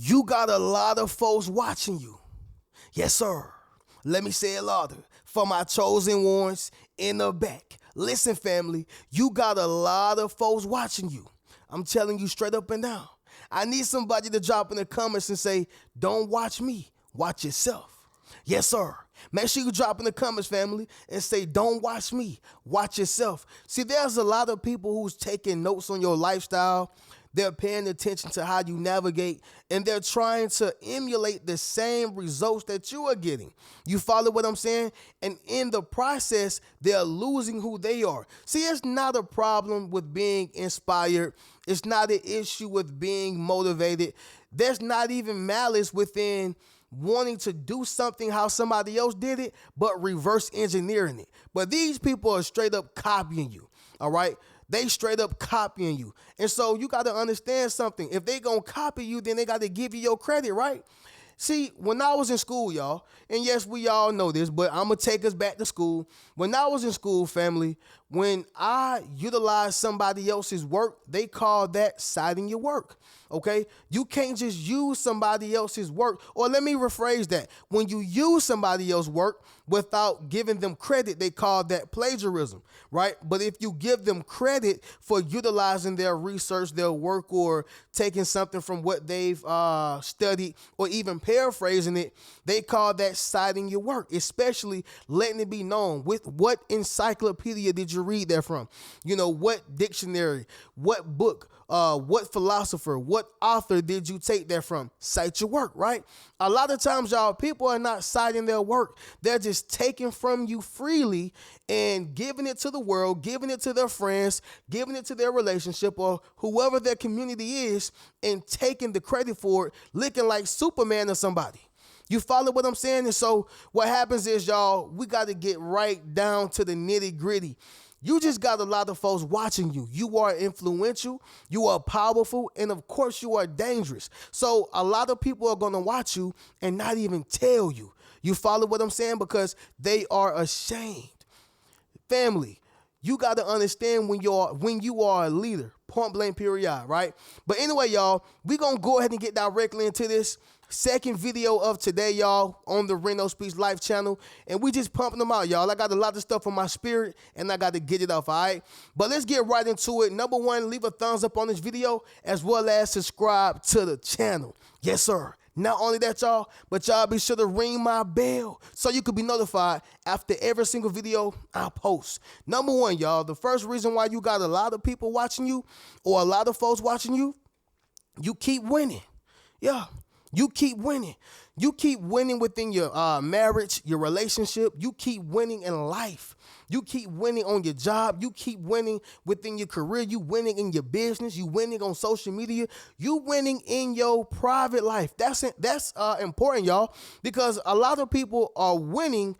You got a lot of folks watching you. Yes, sir. Let me say it louder. For my chosen ones in the back. Listen, family, you got a lot of folks watching you. I'm telling you straight up and down. I need somebody to drop in the comments and say, don't watch me, watch yourself. Yes, sir. Make sure you drop in the comments, family, and say, don't watch me, watch yourself. See, there's a lot of people who's taking notes on your lifestyle. They're paying attention to how you navigate, and they're trying to emulate the same results that you are getting. You follow what I'm saying? And in the process, they're losing who they are. See, it's not a problem with being inspired. It's not an issue with being motivated. There's not even malice within wanting to do something how somebody else did it, but reverse engineering it. But these people are straight up copying you, all right? They straight up copying you. And so you got to understand something. If they going to copy you, then they got to give you your credit, right? See, when I was in school, y'all, and yes, we all know this, but I'm going to take us back to school. When I was in school, family, when I utilized somebody else's work, they call that citing your work, okay? You can't just use somebody else's work, or let me rephrase that. When you use somebody else's work without giving them credit, they call that plagiarism, right? But if you give them credit for utilizing their research, their work, or taking something from what they've studied, or even paraphrasing it, they call that citing your work, especially letting it be known with what encyclopedia did you read that from? You know, what dictionary, what book, what philosopher, what author did you take that from? Cite your work, right? A lot of times, y'all, people are not citing their work. They're just taking from you freely and giving it to the world, giving it to their friends, giving it to their relationship or whoever their community is, and taking the credit for it, looking like Superman or somebody. You follow what I'm saying? And so what happens is, y'all, we got to get right down to the nitty gritty. You just got a lot of folks watching you. You are influential, you are powerful, and of course you are dangerous. So a lot of people are going to watch you and not even tell you. You follow what I'm saying? Because they are ashamed. Family, you got to understand when you are a leader, point blank period, right? But anyway, y'all, we're going to go ahead and get directly into this second video of today, y'all, on the Reno Speaks Life channel, and we just pumping them out, y'all. I got a lot of stuff on my spirit, and I got to get it off, all right? But let's get right into it. Number one, leave a thumbs up on this video, as well as subscribe to the channel. Yes, sir. Not only that, y'all, but y'all be sure to ring my bell so you can be notified after every single video I post. Number one, y'all, the first reason why you got a lot of people watching you, or a lot of folks watching you, you keep winning. Yeah. You keep winning. You keep winning within your marriage, your relationship. You keep winning in life. You keep winning on your job. You keep winning within your career. You winning in your business. You winning on social media. You winning in your private life. That's important, y'all, because a lot of people are winning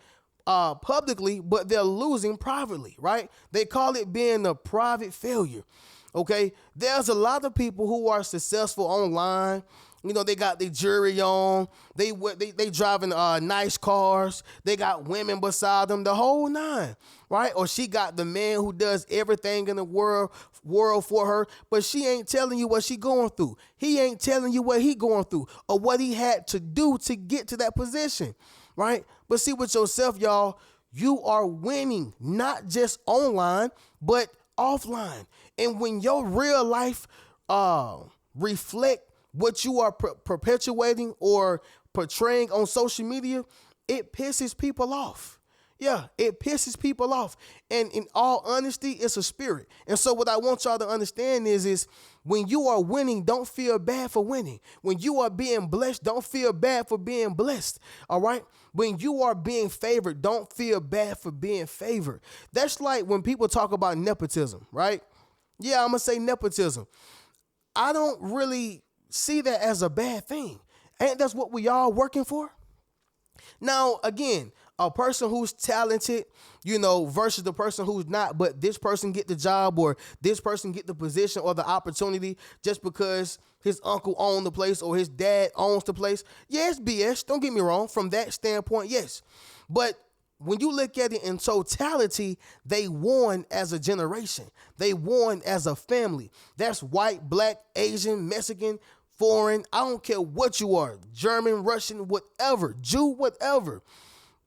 publicly, but they're losing privately, right? They call it being a private failure. Okay, there's a lot of people who are successful online. You know, they got their jewelry on. They driving nice cars. They got women beside them, the whole nine, right? Or she got the man who does everything in the world for her, but she ain't telling you what she going through. He ain't telling you what he going through or what he had to do to get to that position, right? But see, with yourself, y'all, you are winning, not just online, but offline. And when your real life reflect what you are perpetuating or portraying on social media, it pisses people off. Yeah, it pisses people off. And in all honesty, it's a spirit. And so what I want y'all to understand is when you are winning, don't feel bad for winning. When you are being blessed, don't feel bad for being blessed. All right? When you are being favored, don't feel bad for being favored. That's like when people talk about nepotism, right? Yeah, I'm going to say nepotism. I don't really see that as a bad thing. Ain't that's what we all working for? Now, again, a person who's talented, you know, versus the person who's not, but this person get the job or this person get the position or the opportunity just because his uncle owned the place or his dad owns the place. Yeah, it's BS. Don't get me wrong. From that standpoint, yes. But when you look at it in totality, they won as a generation. They won as a family. That's white, black, Asian, Mexican, foreign, I don't care what you are, German, Russian, whatever, Jew, whatever.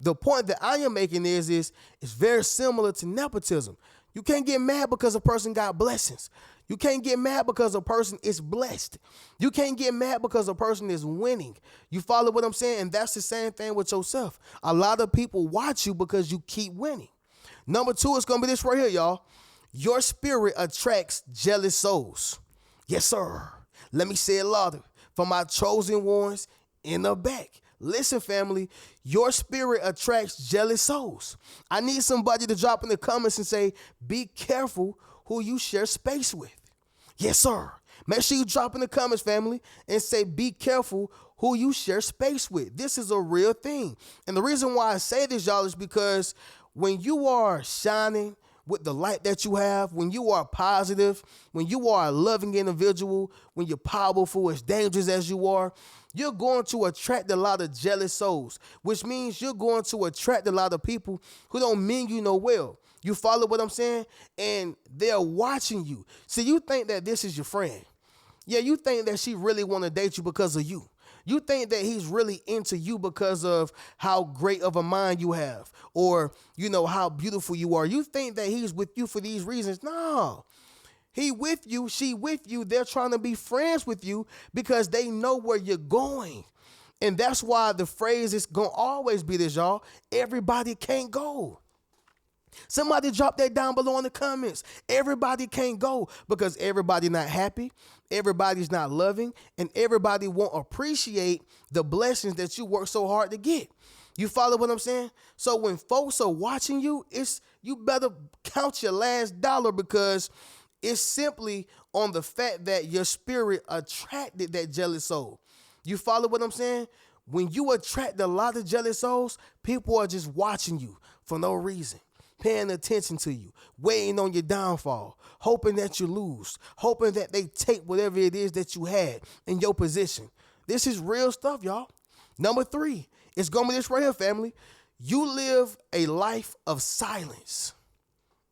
The point that I am making is it's very similar to nepotism. You can't get mad because a person got blessings. You can't get mad because a person is blessed. You can't get mad because a person is winning. You follow what I'm saying? And that's the same thing with yourself. A lot of people watch you because you keep winning. Number 2 is going to be this right here, y'all. Your spirit attracts jealous souls. Yes, sir. Let me say it louder. For my chosen ones in the back. Listen, family, your spirit attracts jealous souls. I need somebody to drop in the comments and say, be careful who you share space with. Yes, sir. Make sure you drop in the comments, family, and say, be careful who you share space with. This is a real thing. And the reason why I say this, y'all, is because when you are shining with the light that you have, when you are positive, when you are a loving individual, when you're powerful, as dangerous as you are, you're going to attract a lot of jealous souls, which means you're going to attract a lot of people who don't mean you no well. You follow what I'm saying? And they're watching you. See, you think that this is your friend. Yeah, you think that she really want to date you because of you. You think that he's really into you because of how great of a mind you have or, how beautiful you are. You think that he's with you for these reasons. No. He with you, she with you. They're trying to be friends with you because they know where you're going. And that's why the phrase is going to always be this, y'all. Everybody can't go. Somebody drop that down below in the comments. Everybody can't go because everybody not happy, everybody's not loving, and everybody won't appreciate the blessings that you work so hard to get. You follow what I'm saying? So when folks are watching you, you better count your last dollar because it's simply on the fact that your spirit attracted that jealous soul. You follow what I'm saying? When you attract a lot of jealous souls, people are just watching you for no reason. Paying attention to you, waiting on your downfall, hoping that you lose, hoping that they take whatever it is that you had in your position. This is real stuff, y'all. Number 3, it's going to be this right here, family. You live a life of silence.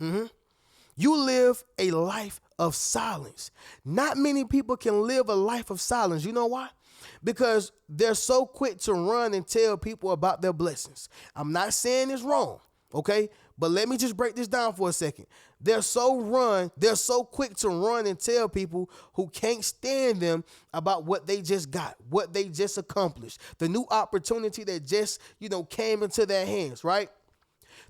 You live a life of silence. Not many people can live a life of silence. You know why? Because they're so quick to run and tell people about their blessings. I'm not saying it's wrong, okay? But let me just break this down for a second. They're so quick to run and tell people who can't stand them about what they just got, what they just accomplished, the new opportunity that just, came into their hands, right?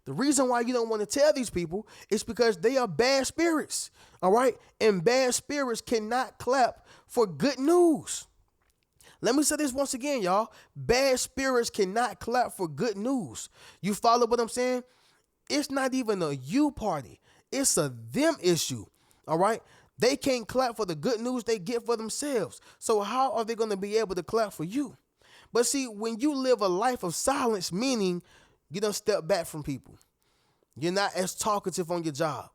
The reason why you don't want to tell these people is because they are bad spirits, all right? And bad spirits cannot clap for good news. Let me say this once again, y'all. Bad spirits cannot clap for good news. You follow what I'm saying? It's not even a you party. It's a them issue, all right? They can't clap for the good news they get for themselves. So how are they going to be able to clap for you? But see, when you live a life of silence, meaning you don't step back from people. You're not as talkative on your job.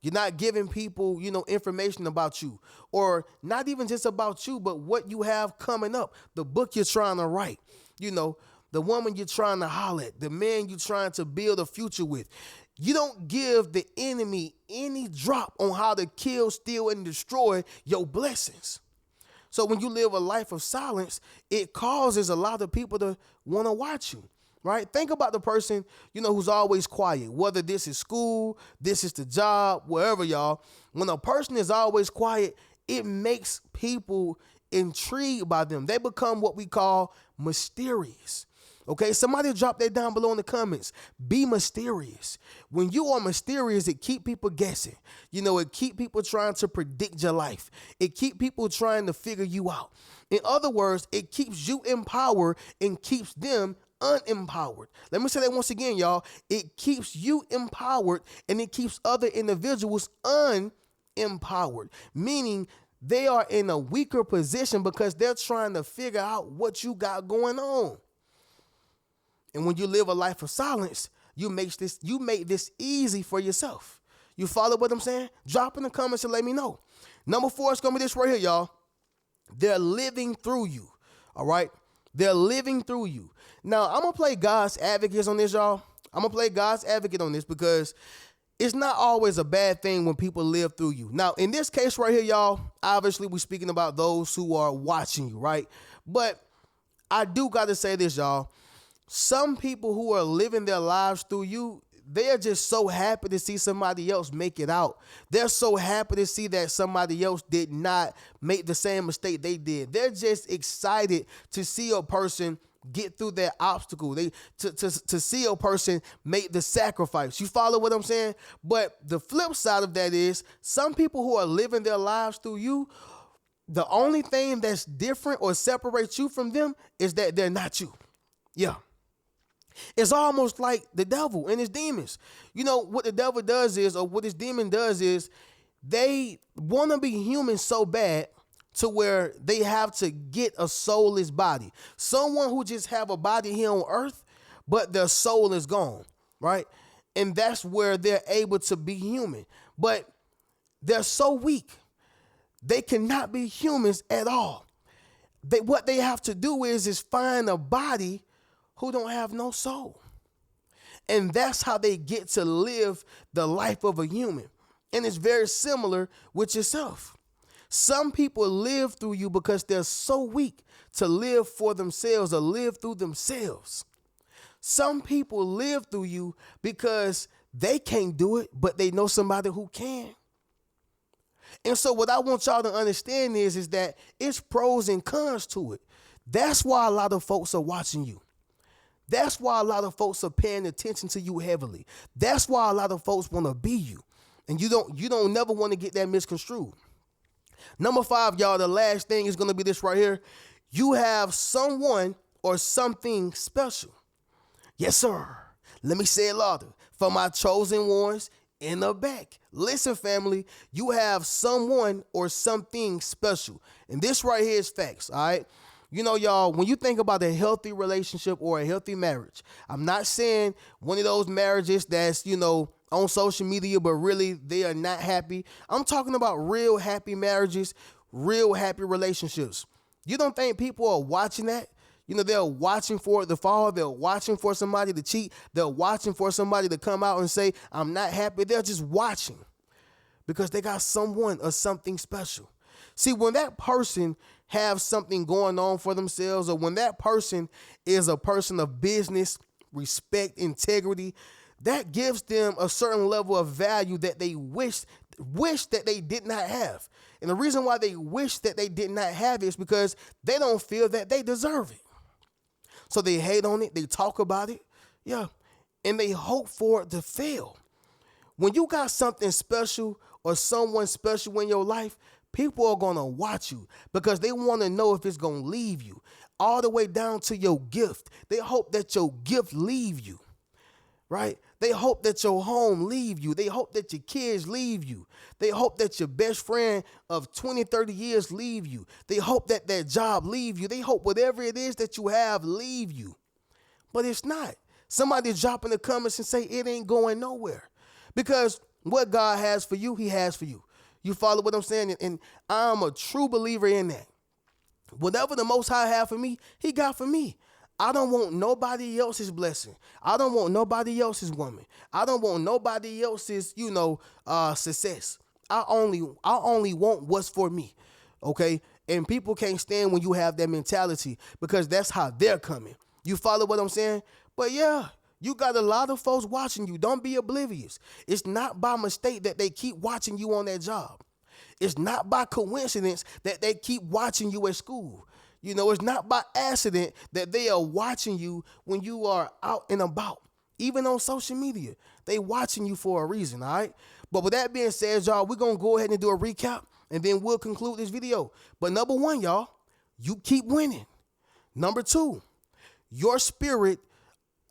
You're not giving people, information about you, or not even just about you, but what you have coming up, the book you're trying to write, the woman you're trying to holler at, the man you're trying to build a future with. You don't give the enemy any drop on how to kill, steal, and destroy your blessings. So when you live a life of silence, it causes a lot of people to want to watch you. Right? Think about the person, who's always quiet, whether this is school, this is the job, wherever, y'all. When a person is always quiet, it makes people intrigued by them. They become what we call mysterious. Okay, somebody drop that down below in the comments. Be mysterious. When you are mysterious, it keep people guessing. It keep people trying to predict your life. It keep people trying to figure you out. In other words, it keeps you empowered and keeps them unempowered. Let me say that once again, y'all. It keeps you empowered and it keeps other individuals unempowered, meaning they are in a weaker position because they're trying to figure out what you got going on. And when you live a life of silence, you make this easy for yourself. You follow what I'm saying? Drop in the comments and let me know. Number 4 is going to be this right here, y'all. They're living through you. All right? They're living through you. Now, I'm going to play God's advocate on this, y'all. I'm going to play God's advocate on this because it's not always a bad thing when people live through you. Now, in this case right here, y'all, obviously we're speaking about those who are watching you, right? But I do got to say this, y'all. Some people who are living their lives through you, they're just so happy to see somebody else make it out. They're so happy to see that somebody else did not make the same mistake they did. They're just excited to see a person get through that obstacle. To see a person make the sacrifice. You follow what I'm saying? But the flip side of that is some people who are living their lives through you, the only thing that's different or separates you from them is that they're not you. Yeah. It's almost like the devil and his demons. You know, what the devil does is, or what his demon does is, they want to be human so bad to where they have to get a soulless body. Someone who just have a body here on earth, but their soul is gone, right? And that's where they're able to be human. But they're so weak, they cannot be humans at all. What they have to do is find a body who don't have no soul. And that's how they get to live the life of a human. And it's very similar with yourself. Some people live through you because they're so weak to live for themselves or live through themselves. Some people live through you because they can't do it, but they know somebody who can. And so what I want y'all to understand is that it's pros and cons to it. That's why a lot of folks are watching you. That's why a lot of folks are paying attention to you heavily. That's why a lot of folks want to be you. And you don't never want to get that misconstrued. Number 5, y'all, the last thing is going to be this right here. You have someone or something special. Yes, sir. Let me say it louder. For my chosen ones in the back. Listen, family, you have someone or something special. And this right here is facts, all right? You know, y'all, when you think about a healthy relationship or a healthy marriage, I'm not saying one of those marriages that's, on social media, but really they are not happy. I'm talking about real happy marriages, real happy relationships. You don't think people are watching that? They're watching for it to fall. They're watching for somebody to cheat. They're watching for somebody to come out and say, I'm not happy. They're just watching because they got someone or something special. See, when that person have something going on for themselves, or when that person is a person of business, respect, integrity, that gives them a certain level of value that they wish that they did not have. And the reason why they wish that they did not have it is because they don't feel that they deserve it. So they hate on it, they talk about it, yeah, and they hope for it to fail. When you got something special or someone special in your life, people are going to watch you because they want to know if it's going to leave you, all the way down to your gift. They hope that your gift leave you, right? They hope that your home leave you. They hope that your kids leave you. They hope that your best friend of 20, 30 years leave you. They hope that that job leave you. They hope whatever it is that you have leave you. But it's not. Somebody drop in the comments and say it ain't going nowhere. Because what God has for you, he has for you. You follow what I'm saying? And I'm a true believer in that. Whatever the Most High have for me, he got for me. I don't want nobody else's blessing. I don't want nobody else's woman. I don't want nobody else's, success. I only want what's for me. Okay? And people can't stand when you have that mentality because that's how they're coming. You follow what I'm saying? But yeah, you got a lot of folks watching you. Don't be oblivious. It's not by mistake that they keep watching you on that job. It's not by coincidence that they keep watching you at school. It's not by accident that they are watching you when you are out and about. Even on social media, they watching you for a reason, all right? But with that being said, y'all, we're going to go ahead and do a recap, and then we'll conclude this video. But number 1, y'all, you keep winning. Number 2, your spirit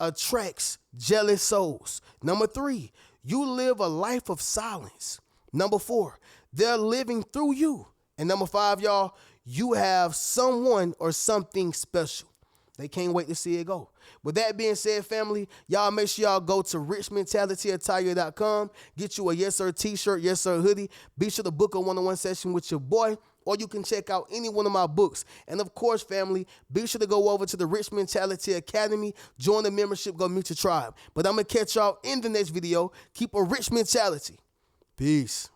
attracts jealous souls. Number 3, you live a life of silence. Number 4, they're living through you. And number 5, y'all, you have someone or something special. They can't wait to see it go. With that being said, family, y'all make sure y'all go to richmentalityattire.com. Get you a Yes Sir t-shirt, Yes Sir hoodie. Be sure to book a one-on-one session with your boy, or you can check out any one of my books. And of course, family, be sure to go over to the Rich Mentality Academy. Join the membership. Go meet your tribe. But I'm going to catch y'all in the next video. Keep a rich mentality. Peace.